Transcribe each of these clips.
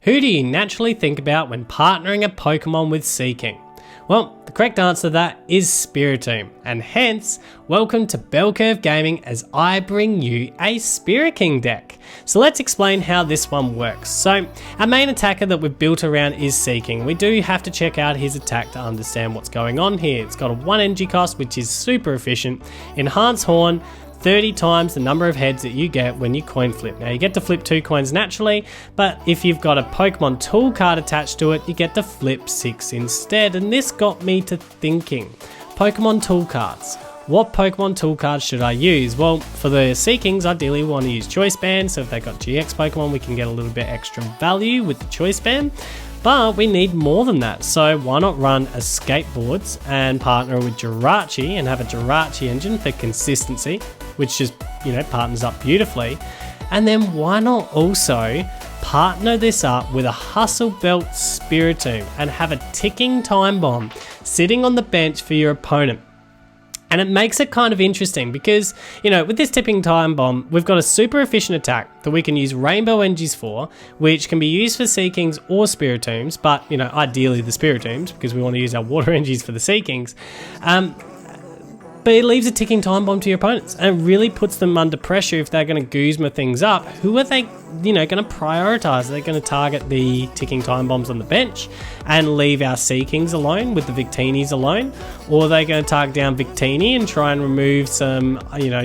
Who do you naturally think about when partnering a Pokemon with Seaking? Well, the correct answer to that is Spiritomb, and hence, welcome to Bell Curve Gaming as I bring you a Spiriking deck. So let's explain how this one works. So, our main attacker that we've built around is Seaking. We do have to check out his attack to understand what's going on here. It's got a 1 energy cost, which is super efficient. Enhanced Horn, 30 times the number of heads that you get when you coin flip. Now you get to flip 2 coins naturally, but if you've got a Pokemon tool card attached to it, you get to flip 6 instead. And this got me to thinking, Pokemon tool cards. What Pokemon tool cards should I use? Well, for the Seakings, ideally we want to use Choice Band, so if they've got GX Pokemon, we can get a little bit extra value with the Choice Band. But we need more than that, so why not run Escape Boards and partner with Jirachi and have a Jirachi engine for consistency, which just, partners up beautifully. And then why not also partner this up with a Hustle Belt Spiritomb and have a ticking time bomb sitting on the bench for your opponent. And it makes it kind of interesting because, with this tipping time bomb, we've got a super efficient attack that we can use rainbow energies for, which can be used for Seakings or Spiritombs, but, ideally the Spiritombs because we want to use our water energies for the Seakings. But it leaves a ticking time bomb to your opponents and it really puts them under pressure if they're going to Guzma things up. Who are they, going to prioritize? Are they going to target the ticking time bombs on the bench and leave our Seakings alone with the Victinis alone? Or are they going to target down Victini and try and remove some,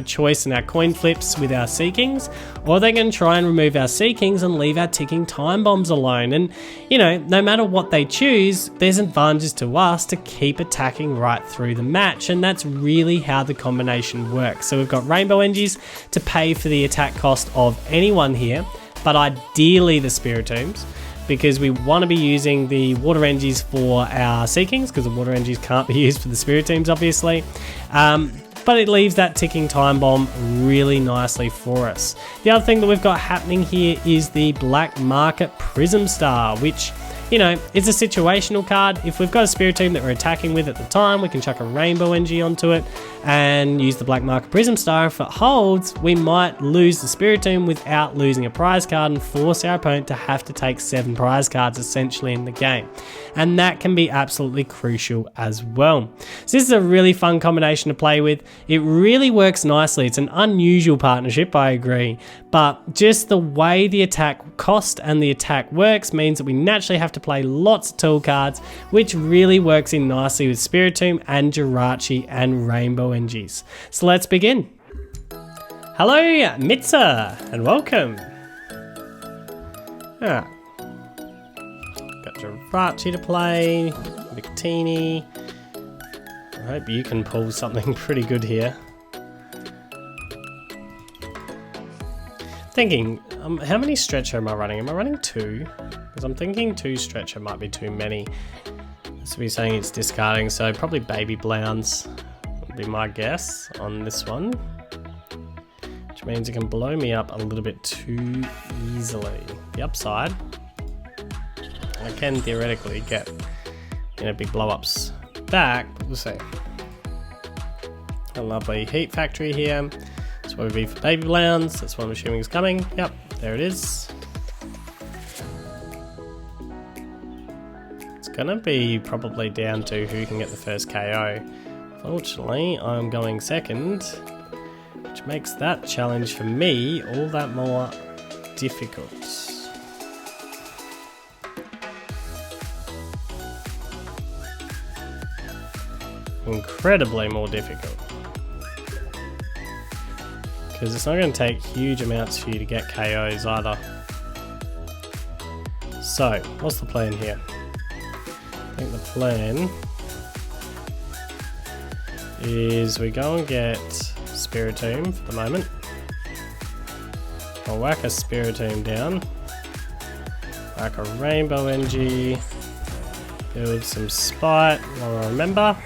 choice in our coin flips with our Seakings? Or are they going to try and remove our Seakings and leave our ticking time bombs alone? And, no matter what they choose, there's advantages to us to keep attacking right through the match. And that's really how the combination works. So we've got rainbow energies to pay for the attack cost of anyone here, but ideally the Spiritombs, because we want to be using the water energies for our Seakings, because the water energies can't be used for the Spiritombs obviously. But it leaves that ticking time bomb really nicely for us. The other thing that we've got happening here is the Black Market Prism Star, which it's a situational card. If we've got a Spiritomb that we're attacking with at the time, we can chuck a rainbow energy onto it and use the Black Market Prism Star. If it holds, we might lose the Spiritomb without losing a prize card and force our opponent to have to take 7 prize cards essentially in the game. And that can be absolutely crucial as well. So this is a really fun combination to play with. It really works nicely. It's an unusual partnership, I agree. But just the way the attack cost and the attack works means that we naturally have to play lots of tool cards, which really works in nicely with Spiritomb and Jirachi and Rainbow energies. So let's begin. Hello, Mitza, and welcome. Got Jirachi to play, Victini. I hope you can pull something pretty good here. Thinking, how many stretcher am I running? Am I running 2? Because I'm thinking 2 stretcher might be too many. This will be saying it's discarding, so probably baby Blounds would be my guess on this one. Which means it can blow me up a little bit too easily. The upside, I can theoretically get big blow-ups back, but we'll see. A lovely heat factory here. That's what would be for baby Blounds. That's what I'm assuming is coming. Yep, there it is. It's gonna be probably down to who can get the first KO. Fortunately, I'm going second, which makes that challenge for me all that more difficult. Incredibly more difficult. Because it's not going to take huge amounts for you to get KOs either. So, what's the plan here? I think the plan is we go and get Spiritomb for the moment. I'll whack a Spiritomb down. Whack a Rainbow Energy. Build some Spite while I remember.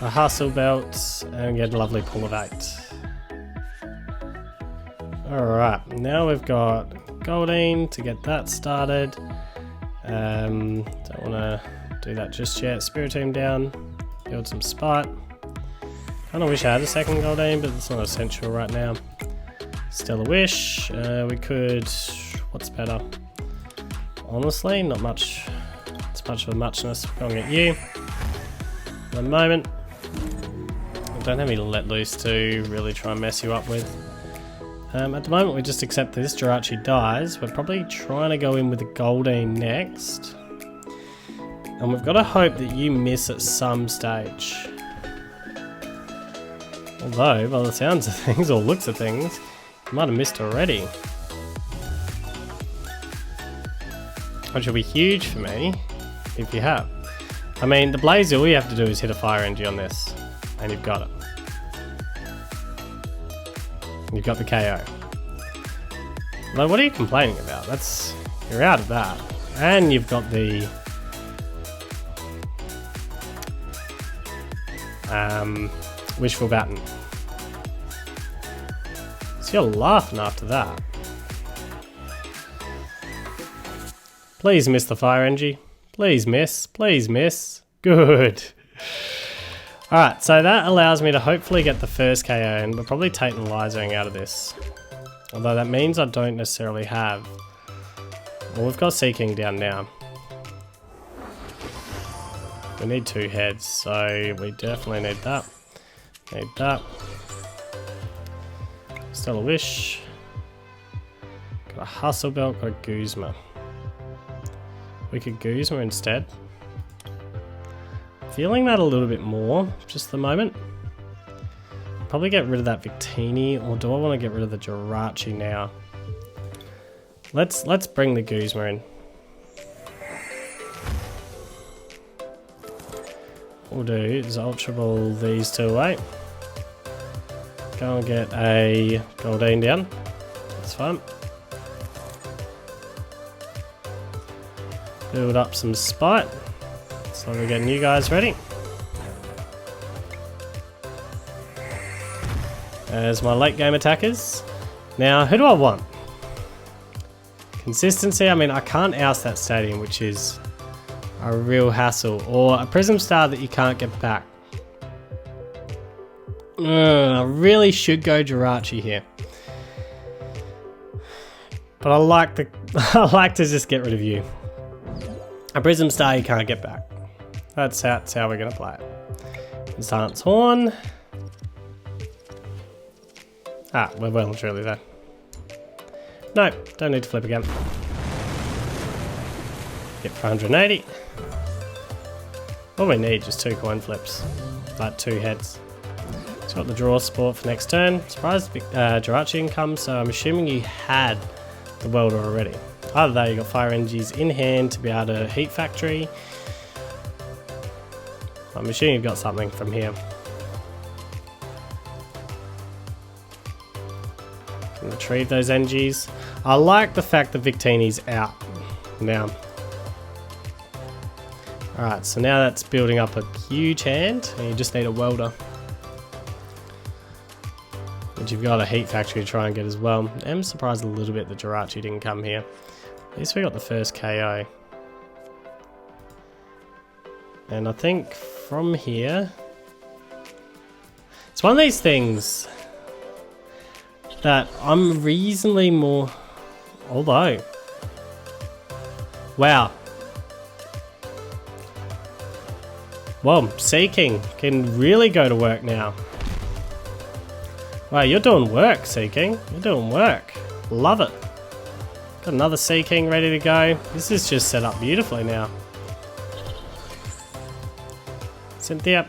A Hustle Belt and get a lovely pull of 8. Alright, now we've got Goldeen to get that started. Don't want to do that just yet. Spiritomb down, build some Spite. Kind of wish I had a second Goldeen, but it's not essential right now. Still a wish. We could, what's better? honestly, not much. It's much of a muchness. Going at you. At the moment, I don't have any let loose to really try and mess you up with. At the moment, we just accept this Jirachi dies. We're probably trying to go in with the Goldeen next. And we've got to hope that you miss at some stage. Although, by the sounds of things, or looks of things, you might have missed already. Which will be huge for me, if you have. I mean, the Blaze, all you have to do is hit a Fire Energy on this, and you've got it. You've got the KO. Though, what are you complaining about? You're out of that. And you've got the Wishful Baton. So you're laughing after that. Please miss the Fire Energy. Please miss. Please miss. Good. Alright, so that allows me to hopefully get the first KO, and we're probably Tate Liza out of this. Although that means I don't necessarily have... Well, we've got Seaking down now. We need 2 heads, so we definitely need that. Need that. Still a Wish. Got a Hustle Belt, got a Guzma. We could Guzma instead. Feeling that a little bit more, just the moment. Probably get rid of that Victini, or do I want to get rid of the Jirachi now? Let's bring the Guzma in. What we'll do is Ultra Ball these 2 away. Go and get a Goldeen down. That's fine. Build up some Spite. So we're getting you guys ready. There's my late game attackers. Now, who do I want? Consistency, I mean, I can't oust that stadium, which is a real hassle. Or a Prism Star that you can't get back. I really should go Jirachi here. But I like to just get rid of you. A Prism Star you can't get back. That's how we're going to play it. Stance Horn. Ah, we're well and truly there. No, don't need to flip again. Get 480. All we need is 2 coin flips. Like 2 heads. It's got the draw support for next turn. Surprised Jirachi income, so I'm assuming you had the welder already. Either that, you got Fire Energies in hand to be able to Heat Factory. I'm assuming you've got something from here. Can retrieve those energies. I like the fact that Victini's out now. Alright, so now that's building up a huge hand, and you just need a welder. Which you've got a Heat Factory to try and get as well. I'm surprised a little bit that Jirachi didn't come here. At least we got the first KO. And I think from here... It's one of these things that I'm reasonably more... Although... Wow. Well, Seaking can really go to work now. Wow, you're doing work, Seaking. You're doing work. Love it. Got another Seaking ready to go. This is just set up beautifully now. Cynthia.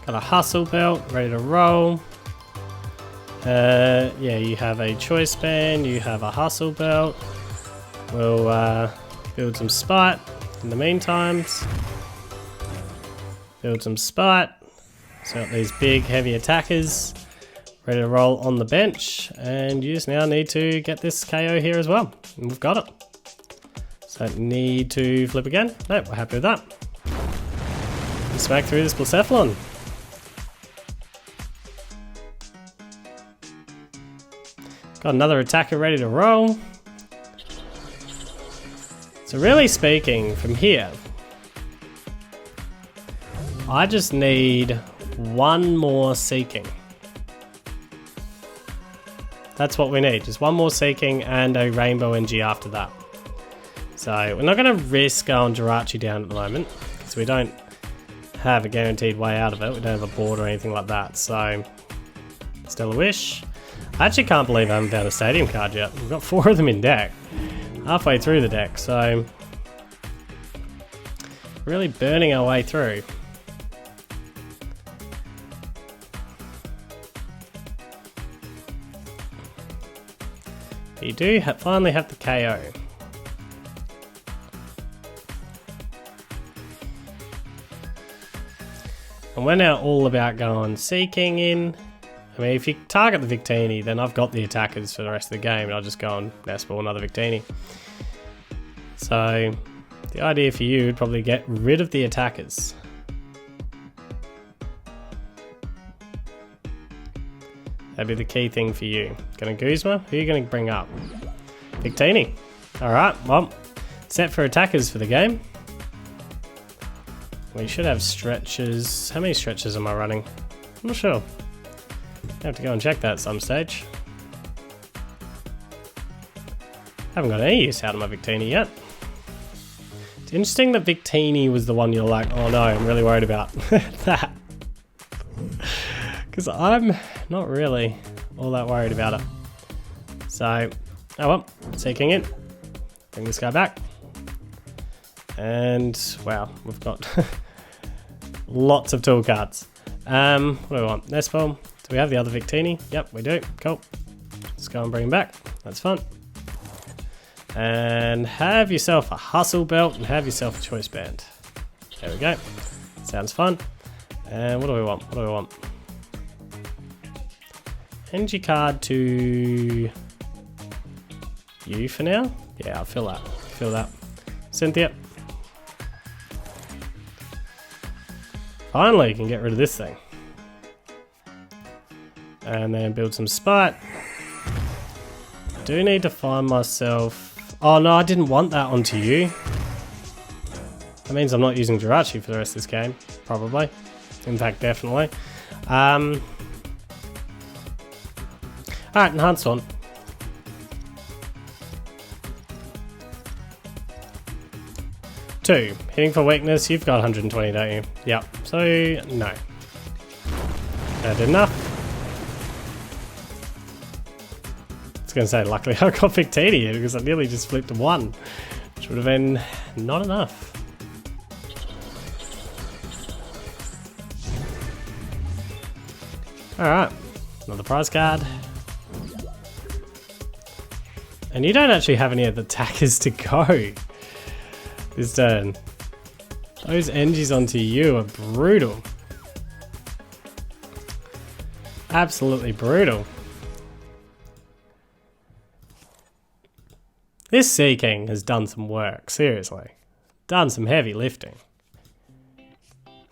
Got a Hustle Belt ready to roll. Yeah, you have a Choice Band. You have a Hustle Belt. We'll build some Spite in the meantime. Build some Spite. So got these big heavy attackers ready to roll on the bench, and you just now need to get this KO here as well, and we've got it. So need to flip again. Nope, we're happy with that. Smack through this Blacephalon. Got another attacker ready to roll. So really speaking, from here, I just need one more Seaking. That's what we need. Just one more Seaking and a Rainbow NG after that. So we're not going to risk going Jirachi down at the moment because we don't have a guaranteed way out of it. We don't have a board or anything like that. So still a wish. I actually can't believe I haven't found a stadium card yet. We've got 4 of them in deck. Halfway through the deck, so really burning our way through. You do finally have the KO. And we're now all about going Seaking in. I mean, if you target the Victini, then I've got the attackers for the rest of the game, and I'll just go and nest ball another Victini. So the idea for you would probably get rid of the attackers. That'd be the key thing for you. Gonna Guzma? Who are you gonna bring up? Victini. Alright, well, set for attackers for the game. We should have stretches. How many stretches am I running? I'm not sure. I have to go and check that at some stage. Haven't got any use out of my Victini yet. It's interesting that Victini was the one you're like, oh no, I'm really worried about that. Because I'm not really all that worried about it. So, oh well, Seaking it. Bring this guy back. And wow, we've got lots of tool cards. What do we want? Nest ball. Do we have the other Victini? Yep, we do. Cool. Let's go and bring him back. That's fun. And have yourself a Hustle Belt and have yourself a Choice Band. There we go. Sounds fun. And what do we want? What do we want? Energy card to you for now? Yeah, I'll fill that. Fill that. Cynthia. Finally, you can get rid of this thing. And then build some spite. Do need to find myself... Oh no, I didn't want that onto you. That means I'm not using Jirachi for the rest of this game. Probably. In fact, definitely. Alright, enhanced one. Two. Hitting for weakness, you've got 120, don't you? Yep. So, no. That did enough. I was going to say, luckily I got Victini here because I nearly just flipped a 1, which would have been not enough. Alright, another prize card. And you don't actually have any of the attackers to go this turn. Those NGs onto you are brutal. Absolutely brutal. This Seaking has done some work, seriously. Done some heavy lifting.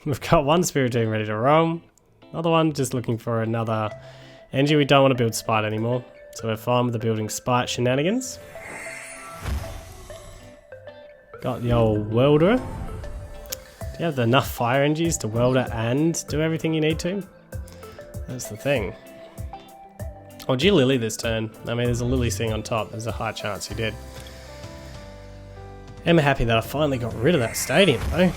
We've got one Spiritomb ready to roam. Another one just looking for another NG. We don't want to build Spite anymore, so we're fine with the building Spite shenanigans. Got the old Welder. Do you have enough fire NGs to welder and do everything you need to? That's the thing. Or did you Lily this turn? I mean, there's a Lily thing on top. There's a high chance you did. I'm happy that I finally got rid of that stadium, though.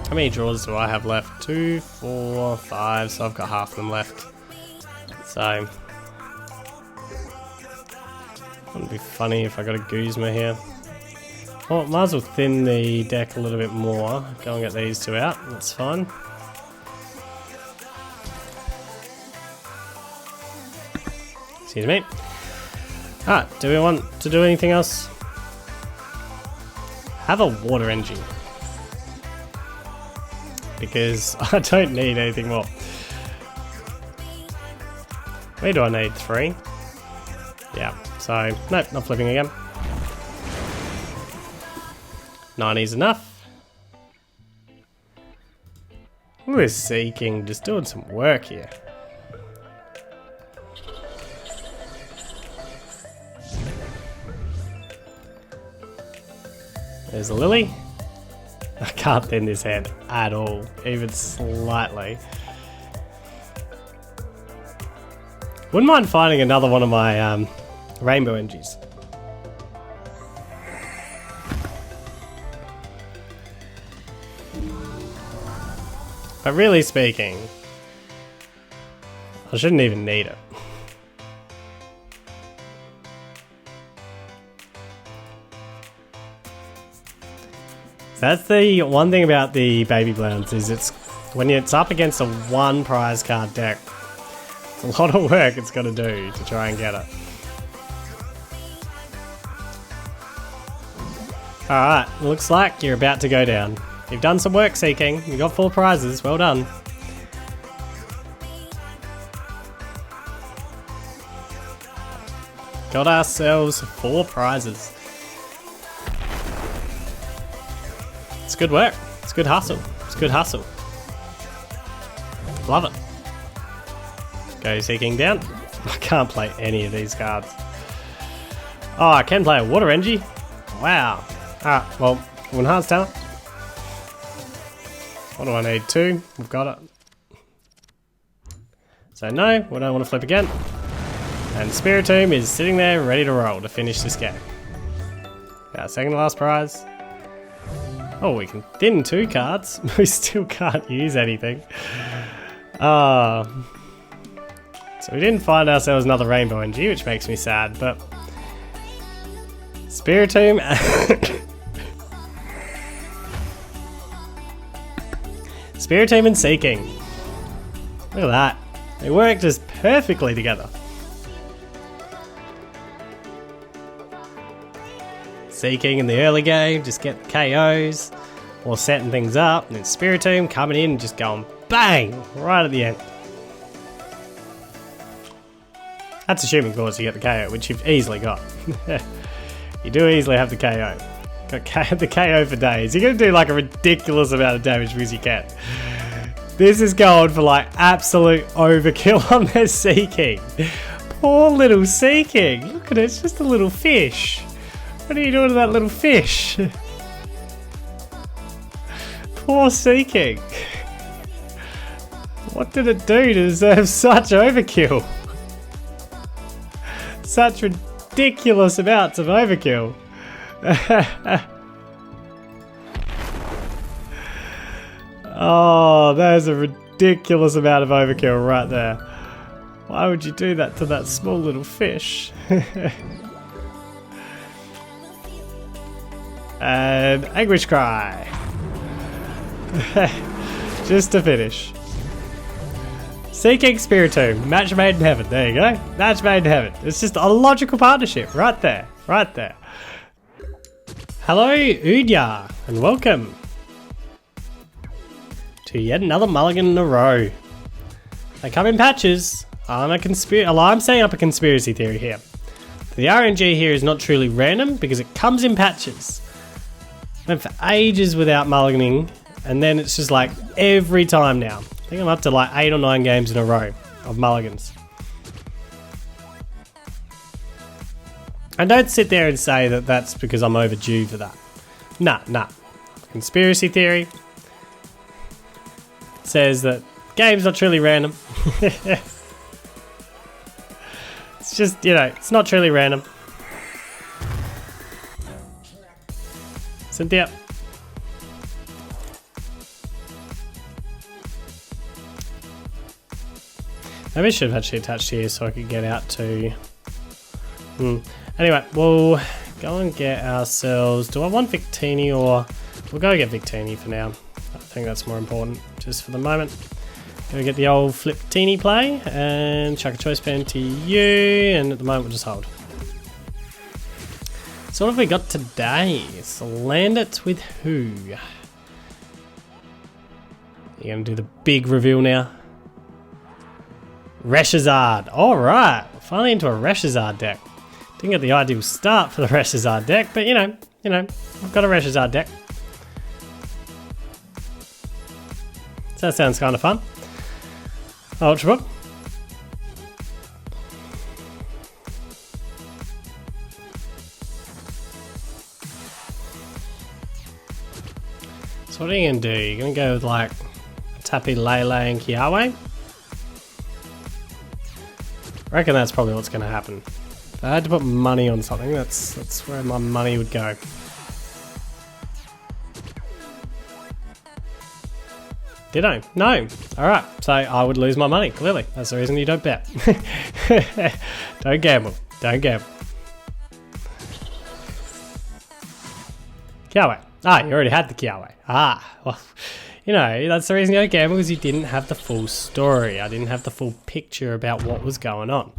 How many draws do I have left? 2, 4, 5. So I've got half of them left. So, wouldn't be funny if I got a Guzma here. Well, might as well thin the deck a little bit more. Go and get these two out. That's fine. Excuse me. Do we want to do anything else? Have a water engine. Because I don't need anything more. Where do I need? 3? Yeah, so, nope, not flipping again. 90's enough. We're Seaking, just doing some work here. There's a Lily. I can't thin this hand at all, even slightly. Wouldn't mind finding another one of my rainbow energies. But really speaking, I shouldn't even need it. That's the one thing about the baby blends, is it's when it's up against a one prize card deck, it's a lot of work it's got to do to try and get it. Alright, looks like you're about to go down. You've done some work, Seaking. You got 4 prizes, well done. Got ourselves 4 prizes. It's good work. It's good hustle. It's good hustle. Love it. Go Seaking down. I can't play any of these cards. Oh, I can play a water energy. Wow. Alright, well, enhanced talent. What do I need? 2. We've got it. So no, we don't want to flip again. And Spiritomb is sitting there ready to roll to finish this game. Our second to last prize. Oh, we can thin 2 cards. We still can't use anything. So we didn't find ourselves another rainbow energy, which makes me sad, but Spiritomb Spiritomb and Seaking. Look at that. They work just perfectly together. Seaking in the early game, just get the KOs or setting things up, and then Spiritomb coming in and just going bang right at the end. That's assuming, of course, you get the KO, which you've easily got. You do easily have the KO. Got the KO for days. You're going to do like a ridiculous amount of damage because you can. This is going for like absolute overkill on their Seaking. Poor little Seaking. Look at it, it's just a little fish. What are you doing to that little fish? Poor Seaking. What did it do to deserve such overkill? Such ridiculous amounts of overkill. Oh, there's a ridiculous amount of overkill right there. Why would you do that to that small little fish? And Anguish Cry. Just to finish. Seaking Spiritomb, match made in heaven. There you go. Match made in heaven. It's just a logical partnership right there. Right there. Hello, Udya, and welcome to yet another mulligan in a row. They come in patches. I'm setting up a conspiracy theory here. The RNG here is not truly random because it comes in patches. Went for ages without mulliganing, and then it's just like every time now. I think I'm up to like 8 or 9 games in a row of mulligans. And don't sit there and say that that's because I'm overdue for that. Nah. Conspiracy theory says that game's not truly random. It's just, you know, it's not truly random. Cynthia. Maybe I should have actually attached here so I could get out to... Anyway, we'll go and get ourselves... Do I want Victini or... We'll go get Victini for now. I think that's more important, just for the moment. Go get the old Fliptini play and chuck a Choice Band TEU, and at the moment we'll just hold. So what have we got today? So land it with who? You're going to do the big reveal now? ReshiZard. Alright, finally into a ReshiZard deck. Didn't get the ideal start for the ReshiZard deck, but you know, I've got a ReshiZard deck. So that sounds kind of fun. Ultra Book. So what are you going to do? You're going to go with like Tappy, Lele and Kiawe? I reckon that's probably what's going to happen. If I had to put money on something, that's where my money would go. Did I? No. Alright, so I would lose my money, clearly. That's the reason you don't bet. Don't gamble. Don't gamble. Kiawe. Ah, you already had the Kiawe. Ah, well, you know, that's the reason you don't gamble, because you didn't have the full story. I didn't have the full picture about what was going on.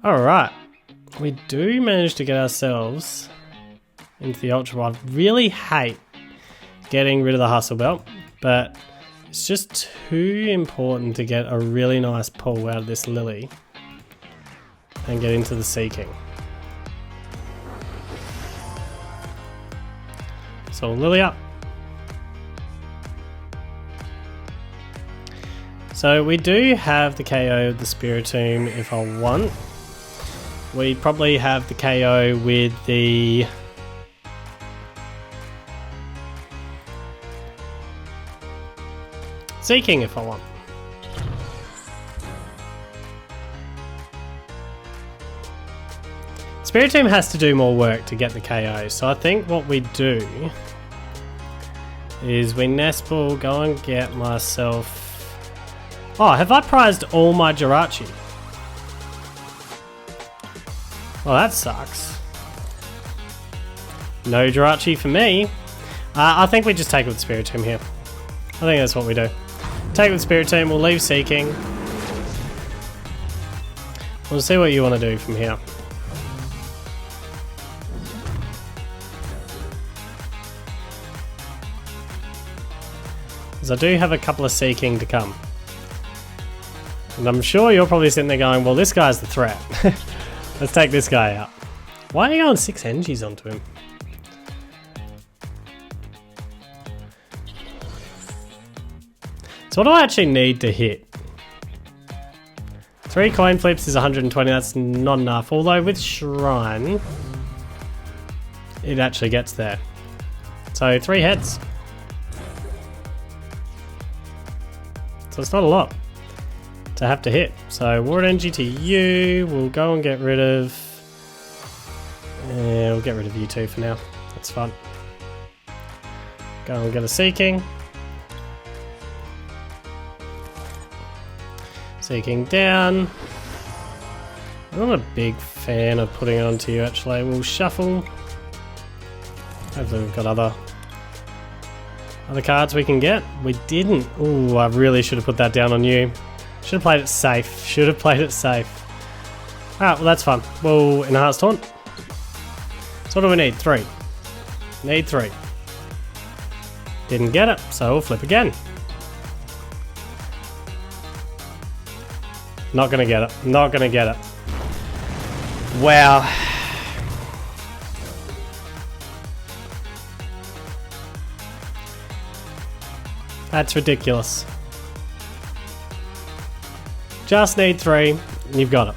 Alright. We do manage to get ourselves into the Ultra Wild. Really hate getting rid of the Hustle Belt, but it's just too important to get a really nice pull out of this Lily and get into the Seaking. So Lily up. So we do have the KO of the Spiritomb if I want. We probably have the KO with the Seaking if I want. Spiritomb has to do more work to get the KO, so I think what we do is we nest ball, go and get myself... Oh, have I prized all my Jirachi? Well, that sucks. No Jirachi for me. I think we just take it with Spiritomb here. I think that's what we do. Take it with Spiritomb, we'll leave Seaking. We'll see what you want to do from here. Because I do have a couple of Seaking to come. And I'm sure you're probably sitting there going, well, this guy's the threat. Let's take this guy out. Why are you going 6 energies onto him? So what do I actually need to hit? 3 coin flips is 120, that's not enough. Although with Shrine, it actually gets there. So 3 heads. So it's not a lot to have to hit. So Water Energy to you, we'll go and get rid of... Yeah, we'll get rid of you two for now. That's fun. Go and get a Seaking. Seaking down. I'm not a big fan of putting it onto you actually. We'll shuffle. Hopefully we've got other cards we can get. We didn't. Ooh, I really should have put that down on you. Should have played it safe. Should have played it safe. Alright, well that's fun. We'll enhance taunt. So what do we need? 3. Need 3. Didn't get it, so we'll flip again. Not gonna get it. Not gonna get it. Wow. That's ridiculous. Just need 3, and you've got it.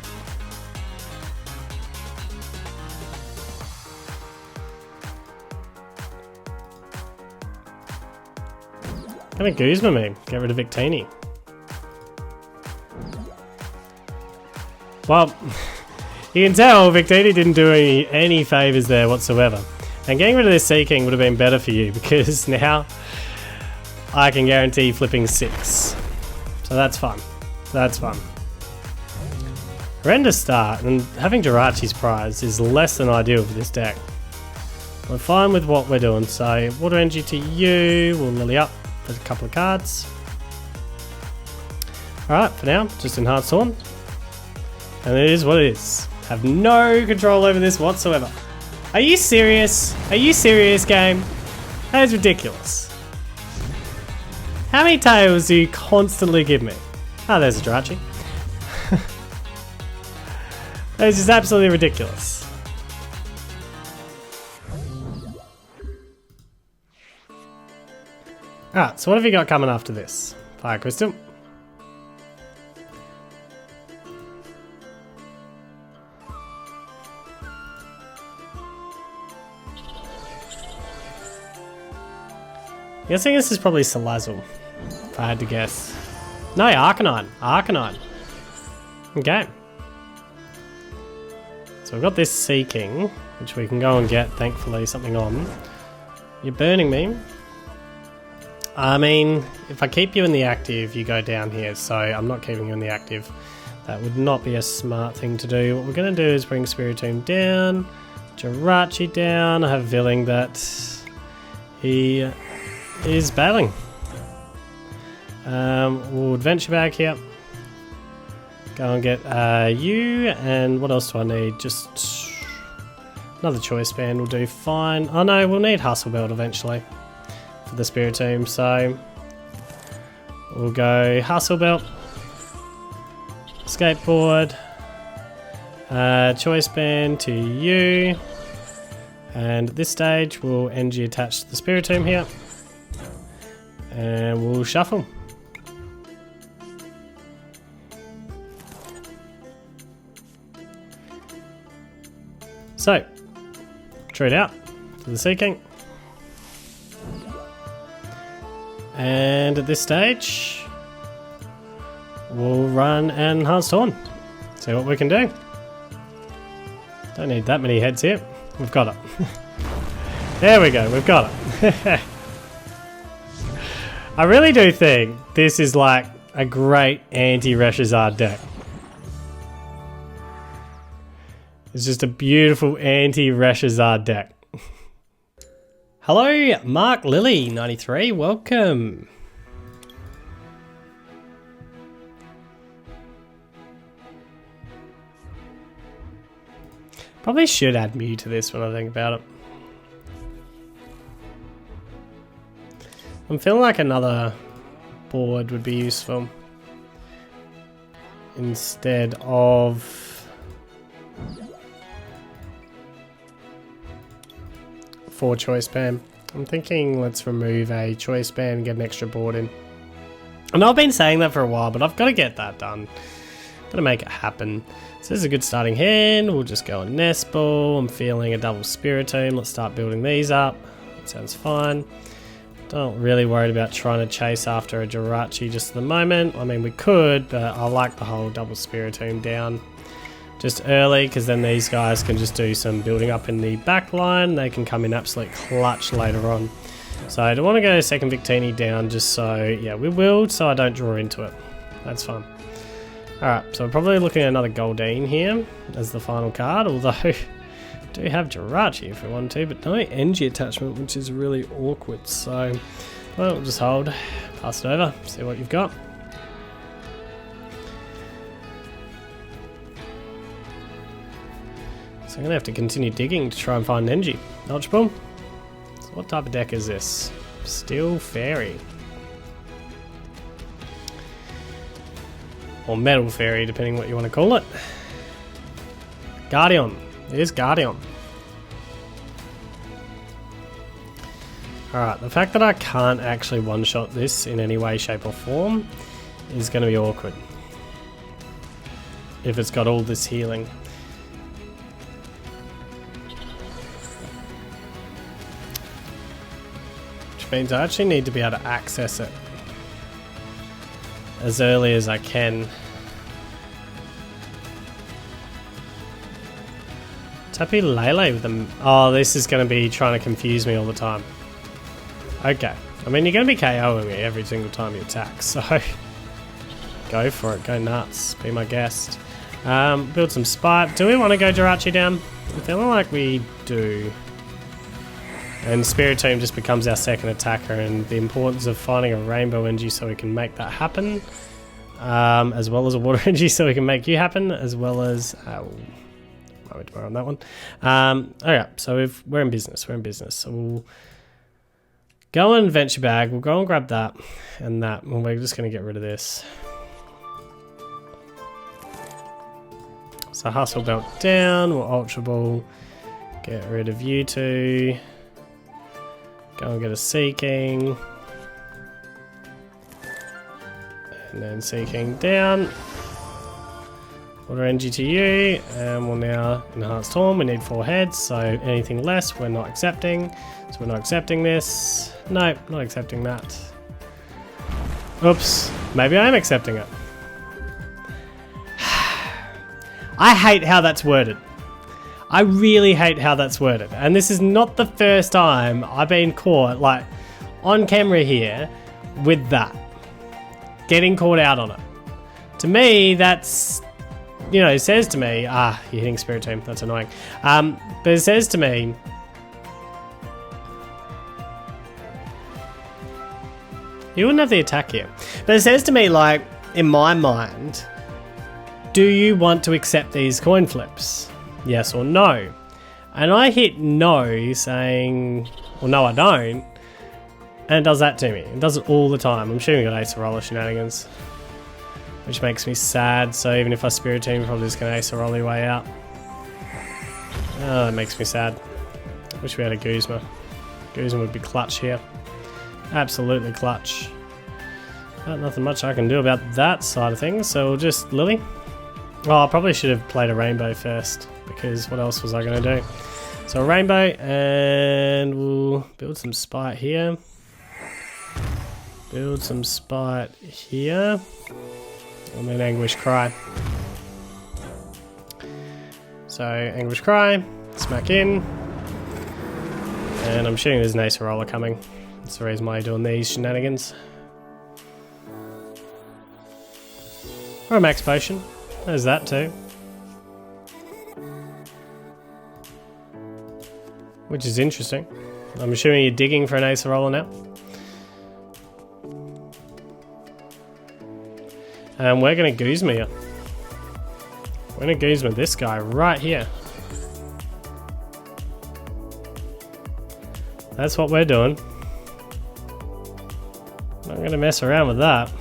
Gonna Guzma me. Get rid of Victini. Well, you can tell Victini didn't do any favours there whatsoever. And getting rid of this Seaking would have been better for you because now I can guarantee flipping 6. So that's fun. That's fun. Horrendous start, and having Jirachi's prize is less than ideal for this deck. We're fine with what we're doing, so Water Energy to you, we'll lily up for a couple of cards. Alright, for now, just enhance taunt. And it is what it is. Have no control over this whatsoever. Are you serious? Are you serious, game? That is ridiculous. How many tails do you constantly give me? Oh, there's a Jirachi. That is just absolutely ridiculous. Alright, so what have you got coming after this? Fire Crystal. Guessing this is probably Salazzle, if I had to guess. No, Arcanine. Arcanine. Okay. So we've got this Seaking, which we can go and get, thankfully, something on. You're burning me. I mean, if I keep you in the active, you go down here, so I'm not keeping you in the active. That would not be a smart thing to do. What we're going to do is bring Spiritomb down, Jirachi down. I have a feeling that he is battling. We'll adventure back here. Go and get you, and what else do I need? Just another Choice Band will do fine. Oh no, we'll need Hustle Belt eventually for the Spiritomb, so we'll go Hustle Belt, Escape Board, Choice Band to you, and at this stage we'll NG attach to the Spiritomb here, and we'll shuffle. So, trade out to the Seaking. And at this stage, we'll run and Enhanced Horn. See what we can do. Don't need that many heads here. We've got it. There we go, we've got it. I really do think this is like a great anti-ReshiZard deck. It's just a beautiful anti-ReshiZard deck. Hello, Mark Lilly 93, welcome. Probably should add Mew to this when I think about it. I'm feeling like another board would be useful instead of 4 Choice Band. I'm thinking let's remove a Choice Band and get an extra board in. And I've been saying that for a while, but I've got to get that done. Got to make it happen. So this is a good starting hand. We'll just go a Nest Ball. I'm feeling a double Spiritomb. Let's start building these up. That sounds fine. Not really worried about trying to chase after a Jirachi just at the moment. I mean, we could, but I like the whole double Spiritomb down just early, because then these guys can just do some building up in the back line. They can come in absolute clutch later on. So I don't want to go second Victini down, just so, yeah, we will, so I don't draw into it. That's fine. Alright, so we're probably looking at another Goldeen here as the final card, although we do have Jirachi if we want to, but no NG attachment, which is really awkward. So, well, we'll just hold, pass it over, see what you've got. So I'm going to have to continue digging to try and find an NG. Eligible. So what type of deck is this? Steel Fairy. Or Metal Fairy, depending what you want to call it. Gardeon. It is Gardeon. Alright, the fact that I can't actually one-shot this in any way, shape or form is going to be awkward. If it's got all this healing. Means I actually need to be able to access it as early as I can. Tate Liza with them. Oh, this is going to be trying to confuse me all the time. Okay. I mean, you're going to be KOing me every single time you attack, so go for it. Go nuts. Be my guest. Build some spite. Do we want to go Jirachi down? I'm feeling like we do. And Spiritomb just becomes our second attacker, and the importance of finding a rainbow energy so we can make that happen, as well as a water energy so we can make you happen, as well as moment to borrow on that one. Okay, so we're in business. So we'll go and venture bag. We'll go and grab that and that, and we're just going to get rid of this. So Hustle Belt down. We'll Ultra Ball. Get rid of you two. Go and get a Seaking. And then Seaking down. Water Energy to you. And we'll now Enhanced Horn. We need 4 heads, so anything less we're not accepting. So we're not accepting this. Nope, not accepting that. Oops. Maybe I am accepting it. I hate how that's worded. I really hate how that's worded. And this is not the first time I've been caught, like, on camera here with that. Getting caught out on it. To me, that's, you know, it says to me, you're hitting Spiritomb, that's annoying. But it says to me, you wouldn't have the attack here. But it says to me, like, in my mind, do you want to accept these coin flips? Yes or no? And I hit no, saying, well, no, I don't. And it does that to me. It does it all the time. I'm shooting at Ace of Roller shenanigans, which makes me sad. So even if I Spiritomb, probably just going to Ace of Roller way out. Oh, that makes me sad. Wish we had a Guzma. Guzma would be clutch here. Absolutely clutch. Nothing much I can do about that side of things, so we'll just Lily. Oh, I probably should have played a rainbow first, because what else was I going to do? So a rainbow, and we'll build some spite here. Build some spite here. And then Anguish Cry. So Anguish Cry, smack in. And I'm shooting there's an Ace of Roller coming. That's the reason why you're doing these shenanigans. Or a Max Potion. There's that too. Which is interesting. I'm assuming you're digging for an Ace of Roller now. And we're going to Guzma here. We're going to Guzma this guy right here. That's what we're doing. Not going to mess around with that.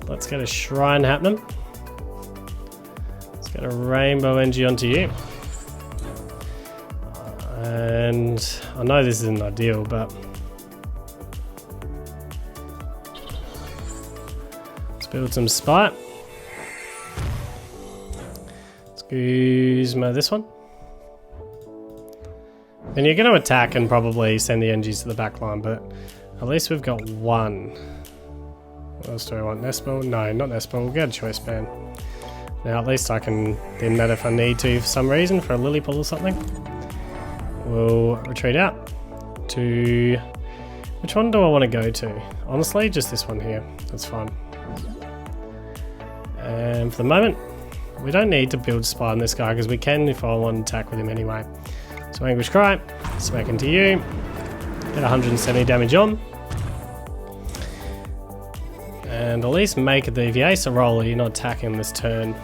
Let's get a shrine happening. Let's get a rainbow energy onto you. And I know this isn't ideal, but let's build some spite. Let's Guzma this one. And you're going to attack and probably send the energies to the back line, but at least we've got one. What else do I want? Nestball? No, not Nestball. We'll get a Choice Band. Now at least I can dim that if I need to for some reason, for a Lily Pull or something. We'll retreat out to... Which one do I want to go to? Honestly, just this one here. That's fine. And for the moment, we don't need to build spite on this guy because we can if I want to attack with him anyway. So Anguish Cry, smack into you, get 170 damage on. And at least make it the Ace of Roller, you're not attacking this turn.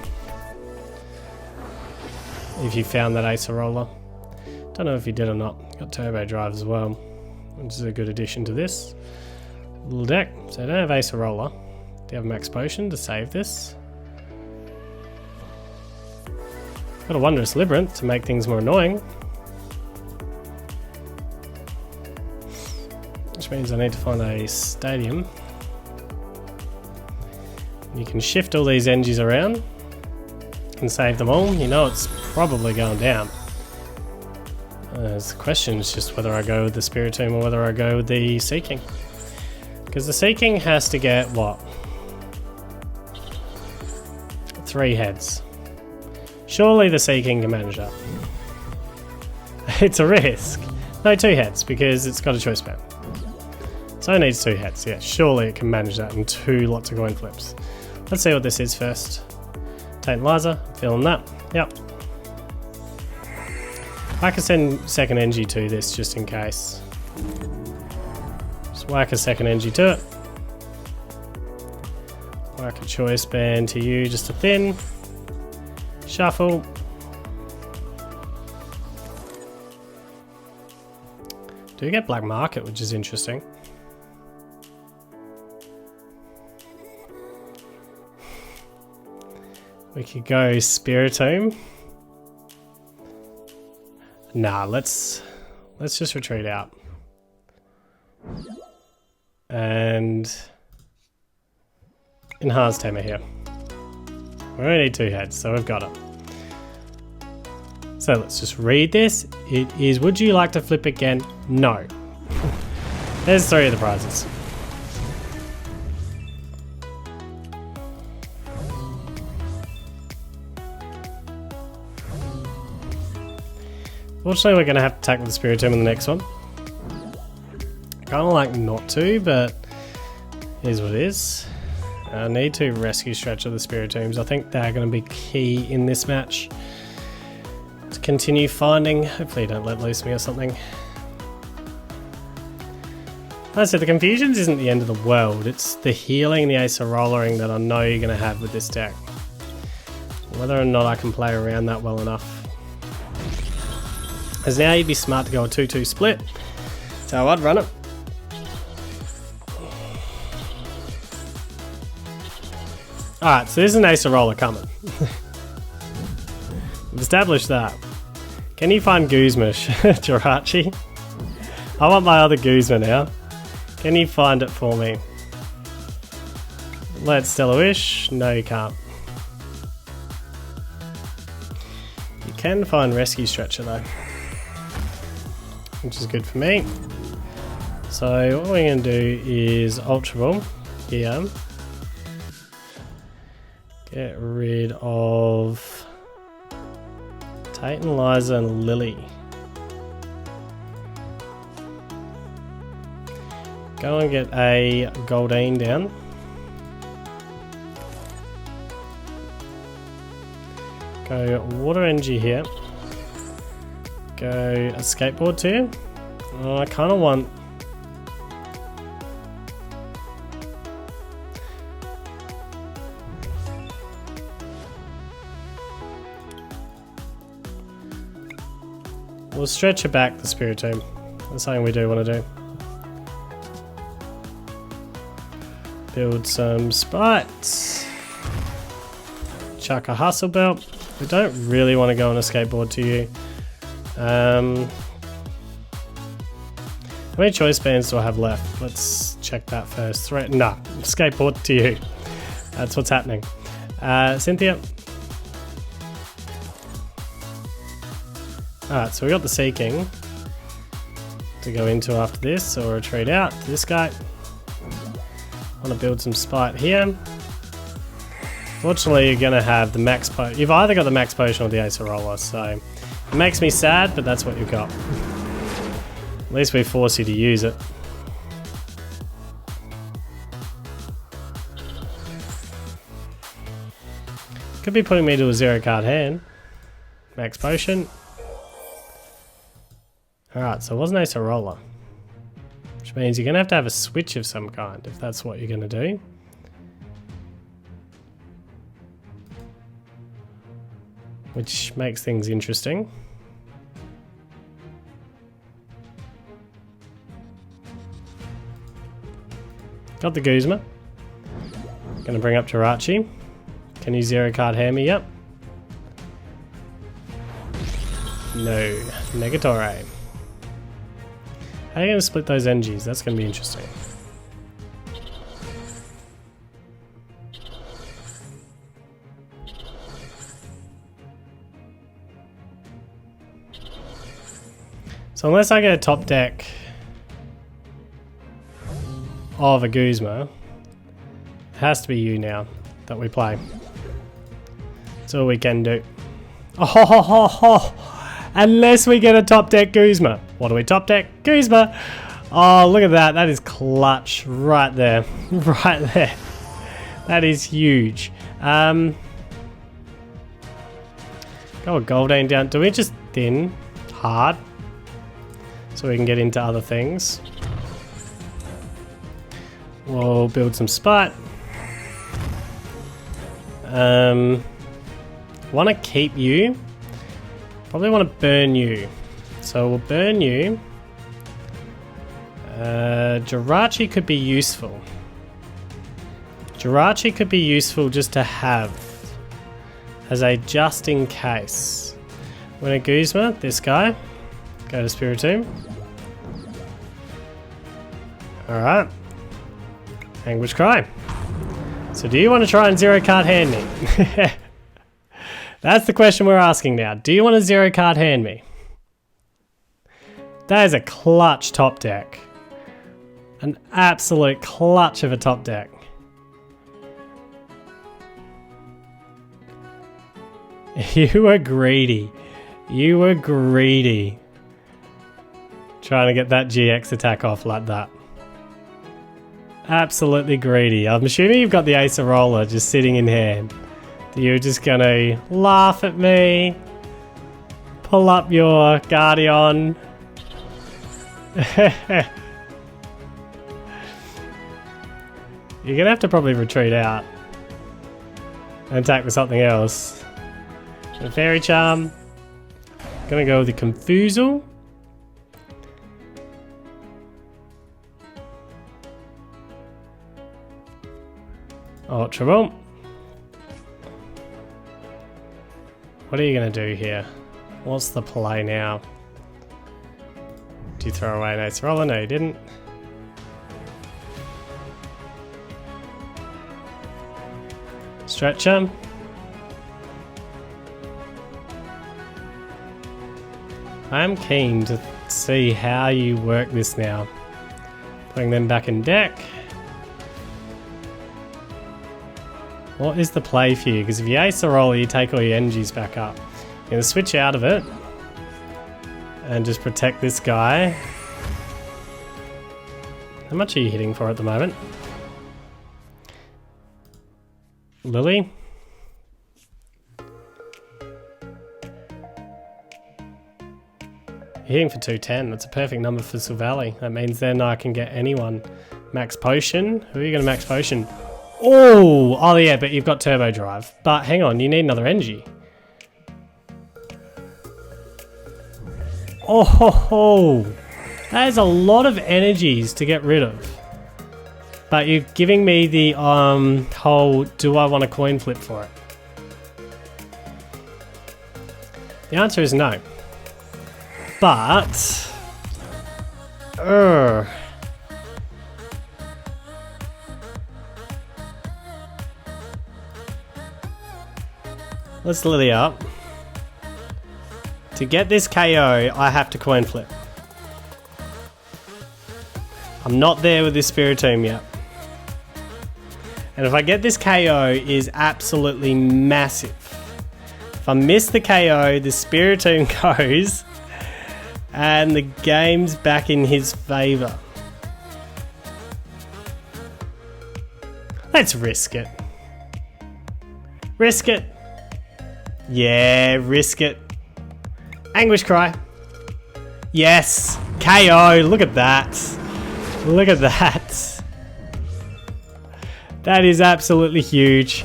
If you found that Ace of Roller. Don't know if you did or not. Got Turbo Drive as well, which is a good addition to this little deck. So I don't have Ace of Roller. Do you have Max Potion to save this? Got a Wondrous Labyrinth to make things more annoying. Which means I need to find a stadium. You can shift all these energies around and save them all. You know it's probably going down. The question is just whether I go with the Spiritomb or whether I go with the Seaking. Because the Seaking has to get, what? 3 heads. Surely the Seaking can manage that. It's a risk. No, 2 heads, because it's got a Choice Band. So it needs 2 heads, yeah. Surely it can manage that in 2 lots of coin flips. Let's see what this is first. Tate Liza, feeling that. Yep. I can send second energy to this just in case. Just whack a second energy to it. Whack a Choice Band to you just a thin. Shuffle. Do you get Black Market, which is interesting. We could go Spiritomb. Nah, let's just retreat out. And enhance Tamer here. We only need 2 heads, so we've got it. So let's just read this. It is, would you like to flip again? No. There's 3 of the prizes. Fortunately, we're going to have to tackle the Spiritomb in the next one. Kind of like not to, but here's what it is. I need to Rescue Stretcher the Spiritombs. I think they're going to be key in this match. To continue finding. Hopefully you don't let loose me or something. Like I said, the confusions isn't the end of the world. It's the healing and the Acerollering that I know you're going to have with this deck. Whether or not I can play around that well enough. As now you'd be smart to go a 2-2 split. So I'd run it. Alright, so there's an Aceroller coming. We've established that. Can you find Guzma, Jirachi? I want my other Guzma now. Can you find it for me? Let's Stellar Wish. No, you can't. You can find Rescue Stretcher though, which is good for me. So what we're going to do is Ultra Ball here. Get rid of Tate and Liza and Lily. Go and get a Goldeen down. Go Water Energy here. Go Escape Board TEU. Oh, I kind of want... We'll stretch it back, the Spiritomb. That's something we do want to do. Build some sprites. Chuck a Hustle Belt. We don't really want to go on Escape Board TEU. How many Choice Bands do I have left? Let's check that first. Nah, Escape Board TEU. That's what's happening. Cynthia. Alright, so we got the Seaking to go into after this, or retreat out to this guy. Want to build some spite here. Fortunately, you're going to have the max potion. You've either got the max potion or the Aceroller, so it makes me sad, but that's what you've got. At least we force you to use it. Could be putting me to a 0-card hand. Max potion. Alright, so it wasn't Aceroller. Which means you're going to have a switch of some kind, if that's what you're going to do. Which makes things interesting. Got the Guzma. Gonna bring up Jirachi. Can you 0-card hand me? Yep. No. Negatore. How are you going to split those energies? That's going to be interesting. So unless I get a top deck of a Guzma, it has to be you now that we play. That's all we can do. Unless we get a top deck Guzma. What do we top deck? Guzma! Oh, look at that. That is clutch right there. Right there. That is huge. Go a Goldeen down. Do we just thin hard? So we can get into other things. We'll build some spite. Want to keep you. Probably want to burn you. So we'll burn you. Jirachi could be useful. Jirachi could be useful just to have. As a just in case. When a Guzma, this guy. Go to Spiritomb. Alright. Anguish Cry. So do you want to try and 0-card hand me? That's the question we're asking now. Do you want to 0-card hand me? That is a clutch top deck. An absolute clutch of a top deck. You are greedy. You were greedy. Trying to get that GX attack off like that. Absolutely greedy. I'm assuming you've got the Acerola just sitting in hand. You're just gonna laugh at me. Pull up your Gardeon. You're gonna have to probably retreat out and attack with something else. A Fairy Charm. Gonna go with the Confusal. Ultra Ball. What are you gonna do here? What's the play now? Do you throw away an Acerola? No, you didn't. Stretcher. I am keen to see how you work this now. Putting them back in deck. What is the play for you? Because if you Acerola, you take all your energies back up. You're going to switch out of it. And just protect this guy. How much are you hitting for at the moment? Lily? You're hitting for 210. That's a perfect number for Silvally. That means then I can get anyone. Max Potion. Who are you going to max Potion? Oh yeah, but you've got Turbo Drive. But hang on, you need another energy. Oh ho ho! That is a lot of energies to get rid of. But you're giving me the whole, do I want a coin flip for it? The answer is no. But... let's Lily up. To get this KO, I have to coin flip. I'm not there with this Spiritomb yet. And if I get this KO, it is absolutely massive. If I miss the KO, the Spiritomb goes, and the game's back in his favour. Let's risk it. Risk it. Yeah, risk it. Anguish Cry. Yes. KO. Look at that. Look at that. That is absolutely huge.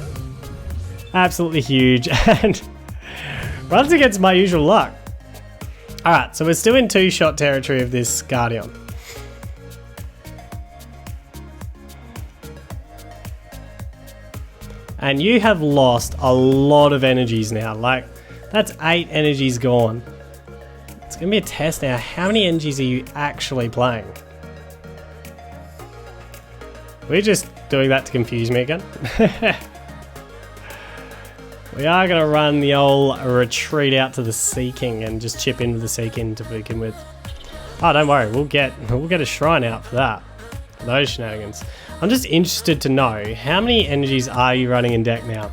Absolutely huge. And runs against my usual luck. Alright, so we're still in two-shot territory of this Gardeon. And you have lost a lot of energies now. Like, that's 8 energies gone. It's going to be a test now. How many energies are you actually playing? We're just doing that to confuse me again. We are going to run the old retreat out to the Seaking and just chip into the Seaking to begin with. Oh, don't worry. We'll get a shrine out for that. For those shenanigans. I'm just interested to know, how many energies are you running in deck now?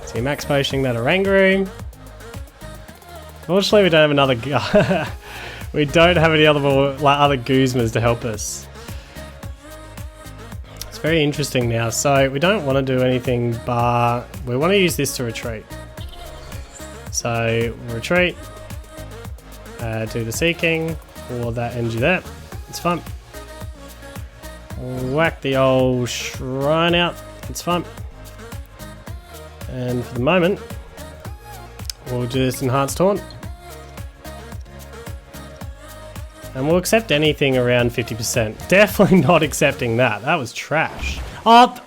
So you're max potioning that Oranguru. Fortunately, we don't have another we don't have any other Guzmas to help us. It's very interesting now. So we don't want to do anything, but we want to use this to retreat. So retreat, do the Seaking, or that energy there. It's fun. Whack the old shrine out. It's fun. And for the moment, we'll just enhance taunt. And we'll accept anything around 50%. Definitely not accepting that. That was trash. Oh,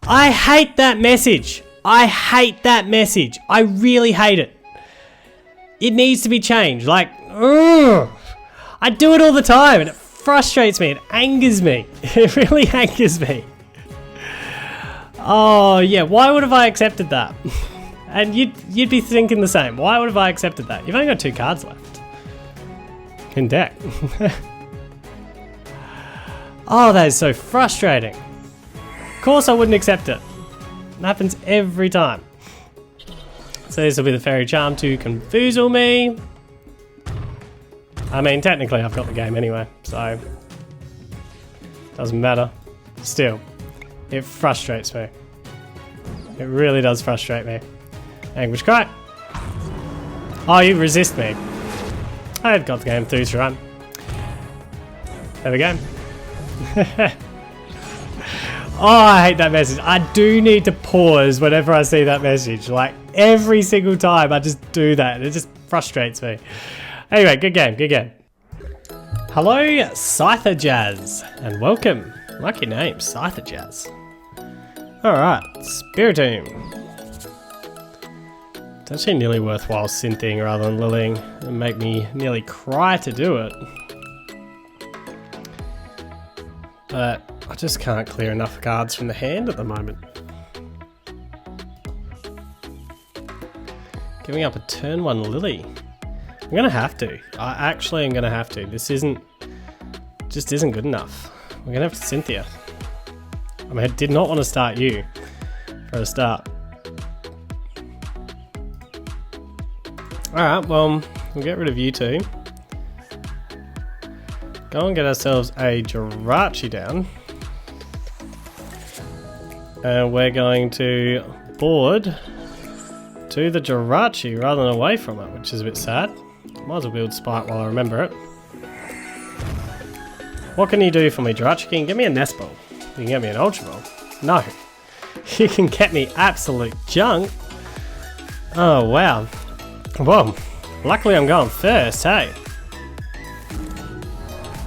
I hate that message. I hate that message. I really hate it. It needs to be changed. Like, ugh. I do it all the time and it frustrates me. It angers me. It really angers me. Oh yeah, why would have I accepted that? And you'd be thinking the same. Why would have I accepted that? You've only got 2 cards left in deck. Oh, that is so frustrating. Of course I wouldn't accept it. It happens every time. So this will be the Fairy Charm to confoozle me. I mean, technically I've got the game anyway, so doesn't matter. Still, it frustrates me. It really does frustrate me. Anguish Cry. Oh, you resist me. I've got the game through to run. There we go. Oh, I hate that message. I do need to pause whenever I see that message. Like, every single time I just do that. It just frustrates me. Anyway, good game, good game. Hello, Scyther Jazz, and welcome. Lucky name, Scyther Jazz. Alright, Spiritomb. It's actually nearly worthwhile synthing rather than lilying. It'll make me nearly cry to do it. But I just can't clear enough cards from the hand at the moment. Giving up a turn 1 Lily. I'm gonna have to. I actually am gonna have to. This just isn't good enough. We're gonna have to Cynthia. I mean, I did not want to start you for a start. Alright, well, we'll get rid of you two. Go and get ourselves a Jirachi down. And we're going to board to the Jirachi rather than away from it, which is a bit sad. Might as well build Spite while I remember it. What can you do for me, Jirachi? Can you get me a Nest Ball? You can get me an Ultra Ball? No. You can get me absolute junk? Oh, wow. Well, luckily I'm going first, hey?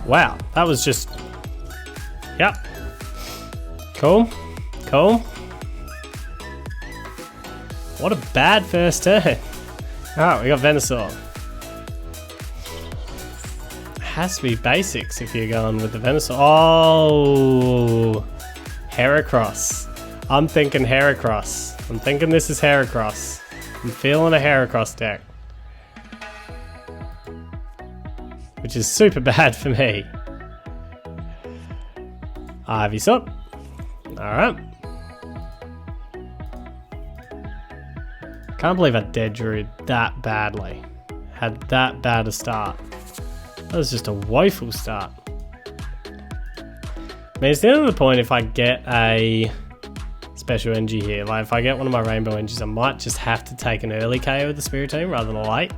Wow, that was just... Yep. Cool. Cool. What a bad first turn. Alright, we got Venusaur. Has to be basics if you're going with the Venusaur. Oh, Heracross. I'm thinking Heracross. I'm thinking this is Heracross. I'm feeling a Heracross deck. Which is super bad for me. Ivysaur. Alright. Can't believe I dead drew that badly. Had that bad a start. That was just a woeful start. I mean, it's the end of the point if I get a special NG here. Like, if I get one of my rainbow NGs, I might just have to take an early KO with the Spiritomb rather than a late.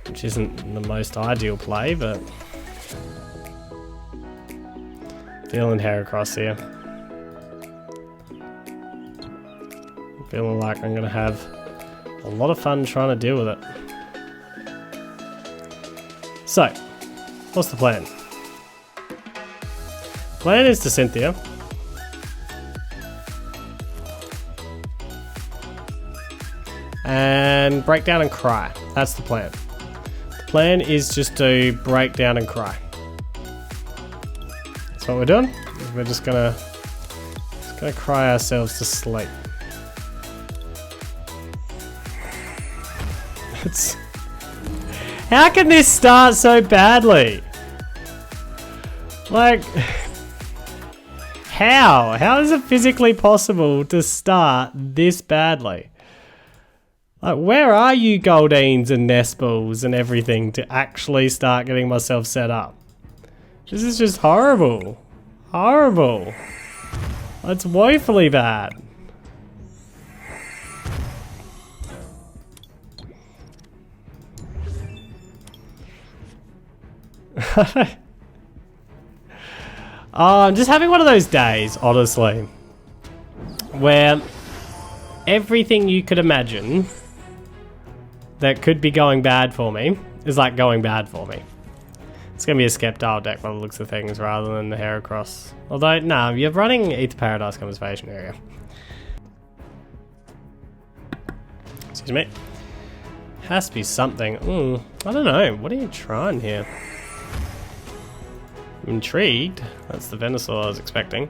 Which isn't the most ideal play, but... Feeling Heracross here. Feeling like I'm going to have a lot of fun trying to deal with it. So, what's the plan? Plan is to Cynthia. And break down and cry. That's the plan. The plan is just to break down and cry. That's what we're doing. We're just gonna cry ourselves to sleep. How can this start so badly? Like, how? How is it physically possible to start this badly? Like, where are you Goldeens and Nest Balls and everything to actually start getting myself set up? This is just horrible. Horrible. It's woefully bad. Oh, I'm just having one of those days, honestly, where everything you could imagine that could be going bad for me is like going bad for me. It's going to be a Sceptile deck by the looks of things rather than the Heracross. Although, no, you're running Ether Paradise Conservation Area. Excuse me. Has to be something. I don't know. What are you trying here? I'm intrigued. That's the Venusaur I was expecting.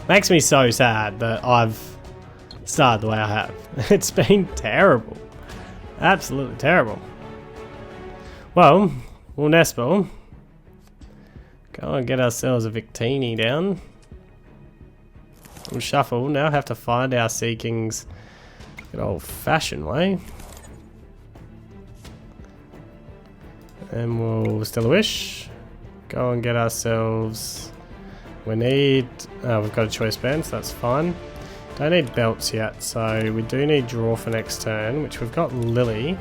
Makes me so sad that I've started the way I have. It's been terrible. Absolutely terrible. Well, we'll Nest Ball. Go and get ourselves a Victini down. We'll shuffle. Now have to find our Seakings Good old-fashioned way. And we'll still a wish. Go and get ourselves. We need. We've got a choice band, so that's fine. Don't need belts yet, so we do need draw for next turn, which we've got Lily.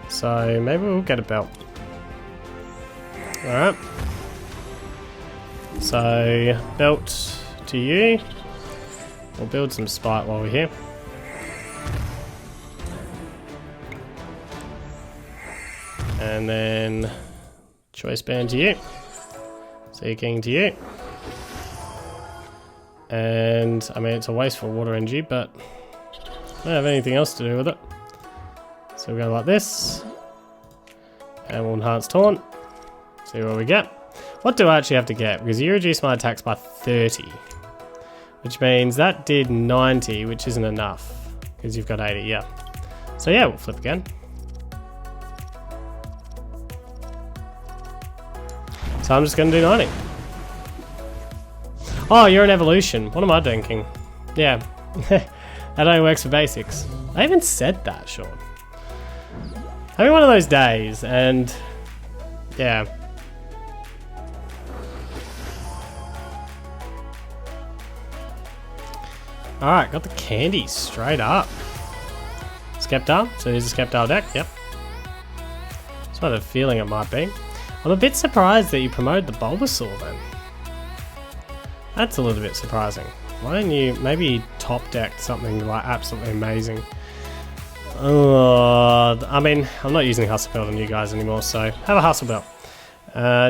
So maybe we'll get a belt. Alright. So, belt to you. We'll build some spite while we're here. And then choice band to you. Seaking to you. And I mean, it's a wasteful water energy, but I don't have anything else to do with it. So we'll go like this. And we'll enhance taunt. See what we get. What do I actually have to get? Because you reduced my attacks by 30. Which means that did 90, which isn't enough. Because you've got 80, yeah. So yeah, we'll flip again. So I'm just going to do 90. Oh, you're an evolution. What am I thinking? Yeah. That only works for basics. I even said that, Shaun. Having one of those days, and yeah. Alright, got the candy straight up. Sceptile, so here's a Sceptile deck, yep. That's what I had a feeling it might be. I'm a bit surprised that you promoted the Bulbasaur then. That's a little bit surprising. Why didn't you maybe top deck something like absolutely amazing? I mean, I'm not using Hustle Belt on you guys anymore, so have a Hustle Belt.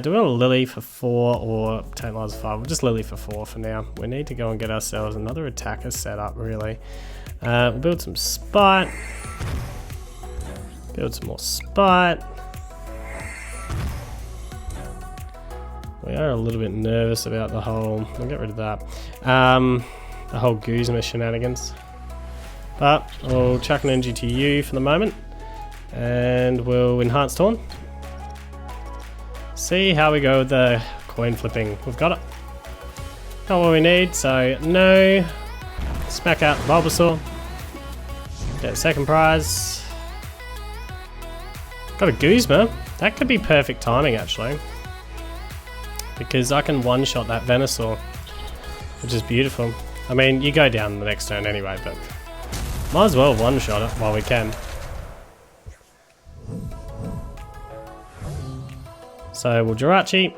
Do we want a Lily for 4 or Tate Liza 5? We'll just Lily for 4 for now. We need to go and get ourselves another attacker set up, really. We'll build some spite. Build some more spite. We are a little bit nervous about the whole... We'll get rid of that. The whole Guzma shenanigans. But we'll chuck an energy to you for the moment. And we'll enhance taunt. See how we go with the coin flipping. We've got it. Got what we need, so no. Smack out the Bulbasaur. Get a second prize. Got a Guzma. That could be perfect timing actually. Because I can one-shot that Venusaur. Which is beautiful. I mean, you go down the next turn anyway, but might as well one-shot it while we can. So we'll Jirachi.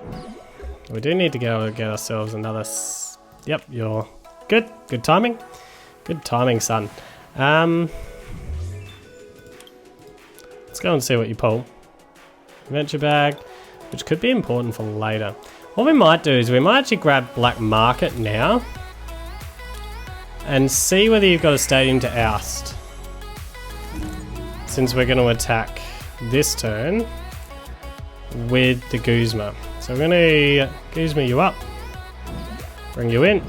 We do need to go get ourselves another... Yep, you're good. Good timing. Good timing, son. Let's go and see what you pull. Adventure bag, which could be important for later. What we might do is we might actually grab Black Market now and see whether you've got a stadium to oust. Since we're going to attack this turn with the Guzma. So we're going to Guzma you up, bring you in,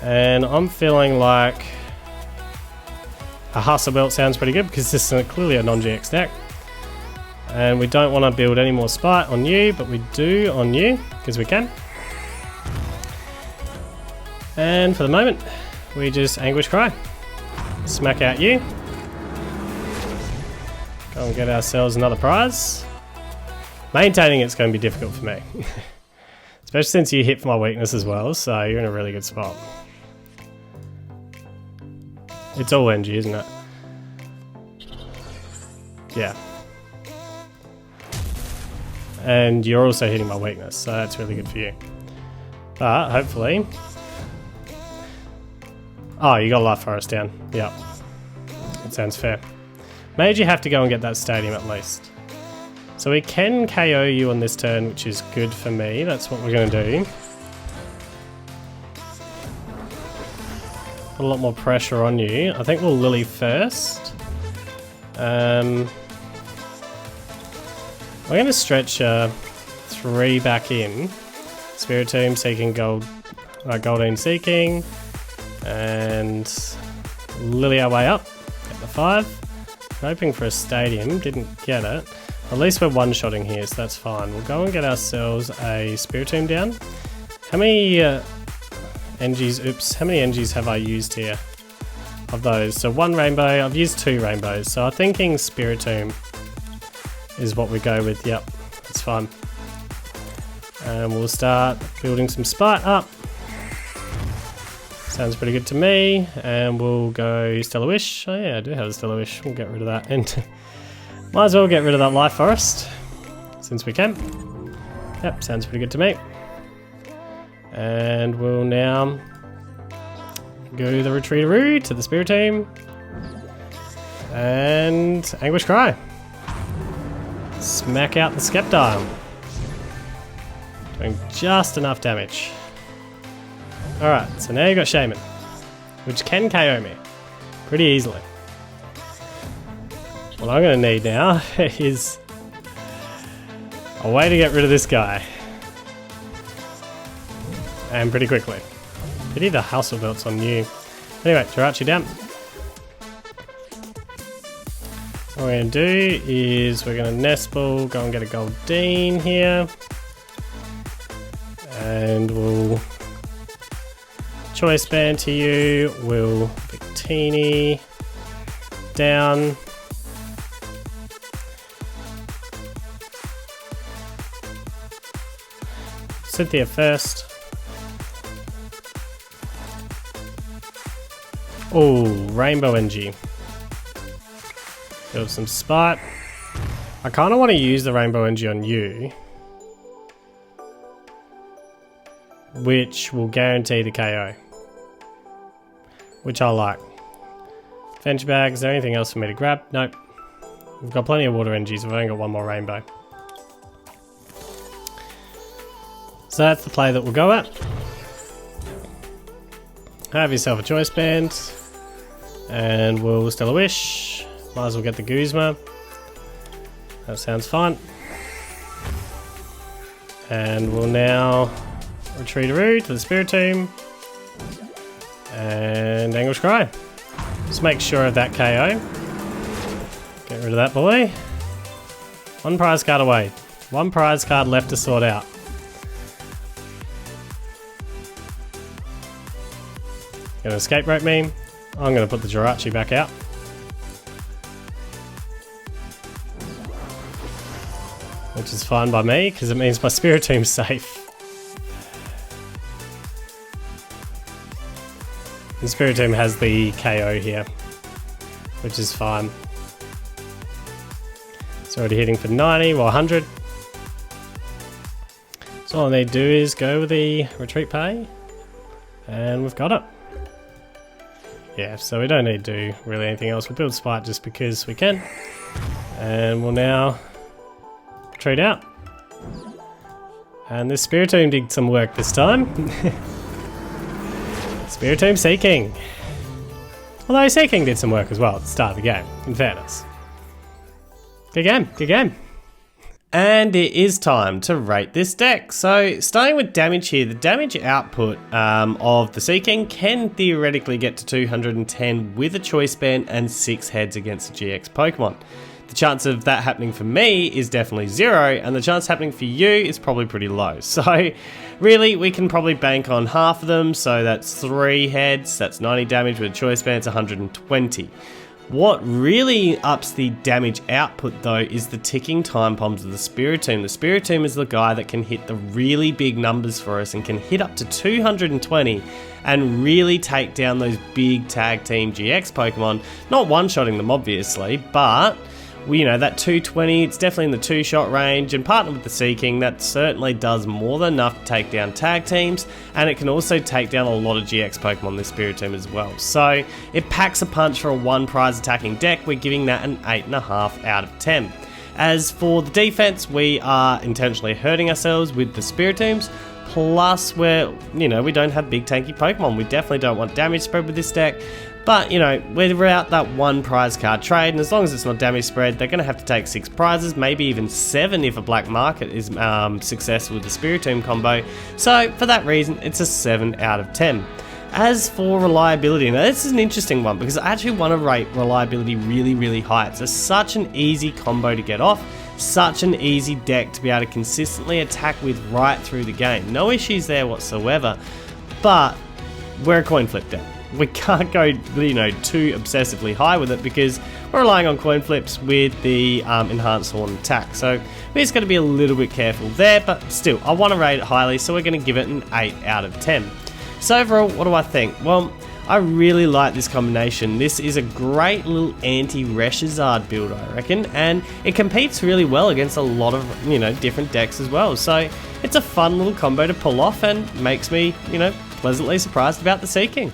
and I'm feeling like a Hustle Belt sounds pretty good because this is clearly a non-GX deck. And we don't want to build any more spite on you, but we do on you, because we can. And for the moment, we just Anguish Cry. Smack out you. Go and get ourselves another prize. Maintaining it's going to be difficult for me. Especially since you hit for my weakness as well, so you're in a really good spot. It's all NG, isn't it? Yeah. And you're also hitting my weakness, so that's really good for you. But hopefully... Oh, you got Life Forest down. Yep. That sounds fair. Made you have to go and get that stadium at least. So we can KO you on this turn, which is good for me. That's what we're going to do. Put a lot more pressure on you. I think we'll Lily first. We're going to stretch 3 back in. Spiritomb, Seaking Goldeen Seaking. And Lily our way up. Get the 5. Hoping for a stadium. Didn't get it. At least we're one-shotting here, so that's fine. We'll go and get ourselves a Spiritomb down. How many NGs? Oops. How many NGs have I used here? of those. So 1 rainbow, I've used 2 rainbows. So I'm thinking Spiritomb is what we go with. Yep, that's fine. And we'll start building some spite up. Sounds pretty good to me. And we'll go Stellar Wish. Oh yeah, I do have a Stellar Wish. We'll get rid of that. And might as well get rid of that Life Forest, since we can. Yep, sounds pretty good to me. And we'll now go the Retreataroo to the Spiritomb. And Anguish Cry. Smack out the Sceptile. Doing just enough damage. Alright, so now you've got Shaman, which can KO me pretty easily. What I'm going to need now is a way to get rid of this guy. And pretty quickly. Pity the Hustle Belt's on you. Anyway, Jirachi down. What we're going to do is we're going to Nest Ball, go and get a Goldeen here. And we'll Choice Band TEU, we'll Victini down. Cynthia first. Oh, Rainbow NG. Build some spite. I kind of want to use the Rainbow NG on you, which will guarantee the KO, which I like. Venture Bag, is there anything else for me to grab? Nope. We've got plenty of Water NGs, we've only got 1 more Rainbow. So that's the play that we'll go at. Have yourself a Choice Band, and we'll Stellar Wish. Might as well get the Guzma. That sounds fine. And we'll now Retreataroo to the Spiritomb and Anguish Cry. Just make sure of that KO. Get rid of that boy. 1 prize card away. 1 prize card left to sort out. Gonna escape rope me. I'm gonna put the Jirachi back out. Which is fine by me, because it means my Spiritomb's safe. The Spiritomb has the KO here, which is fine. It's already hitting for 90 or 100. So all I need to do is go with the retreat pay, and we've got it. Yeah, so we don't need to do really anything else. We'll build spite just because we can. And we'll now retreat out. And this Spiritomb did some work this time. Spiritomb Seaking. Although Seaking did some work as well at the start of the game, in fairness. Good game, good game. And it is time to rate this deck. So starting with damage here, the damage output of the Seaking can theoretically get to 210 with a Choice Band and 6 heads against a GX Pokemon. The chance of that happening for me is definitely 0, and the chance happening for you is probably pretty low. So really, we can probably bank on half of them, so that's 3 heads, that's 90 damage with a Choice Band, it's 120. What really ups the damage output though is the ticking time bombs of the Spiritomb. The Spiritomb is the guy that can hit the really big numbers for us and can hit up to 220 and really take down those big tag team GX Pokemon. Not one-shotting them obviously, but you know, that 220, it's definitely in the 2-shot range, and partnered with the Seaking, that certainly does more than enough to take down tag teams, and it can also take down a lot of GX Pokemon, this Spiritomb as well. So it packs a punch for a 1 prize attacking deck. We're giving that an 8.5 out of 10. As for the defense, we are intentionally hurting ourselves with the Spiritombs, plus we don't have big tanky Pokemon. We definitely don't want damage spread with this deck. But, you know, we're out that 1 prize card trade, and as long as it's not damage spread, they're going to have to take 6 prizes, maybe even 7 if a Black Market is successful with the Spiritomb combo. So, for that reason, it's a 7 out of 10. As for reliability, now this is an interesting one, because I actually want to rate reliability really, really high. It's such an easy combo to get off, such an easy deck to be able to consistently attack with right through the game. No issues there whatsoever, but we're a coin flip deck. we can't go, you know, too obsessively high with it because we're relying on coin flips with the enhanced horn attack. So we're just going to be a little bit careful there, but still, I want to rate it highly, so we're going to give it an 8 out of 10. So overall, what do I think? Well, I really like this combination. This is a great little anti-ReshiZard build, I reckon, and it competes really well against a lot of, you know, different decks as well. So it's a fun little combo to pull off and makes me, you know, pleasantly surprised about the Seaking.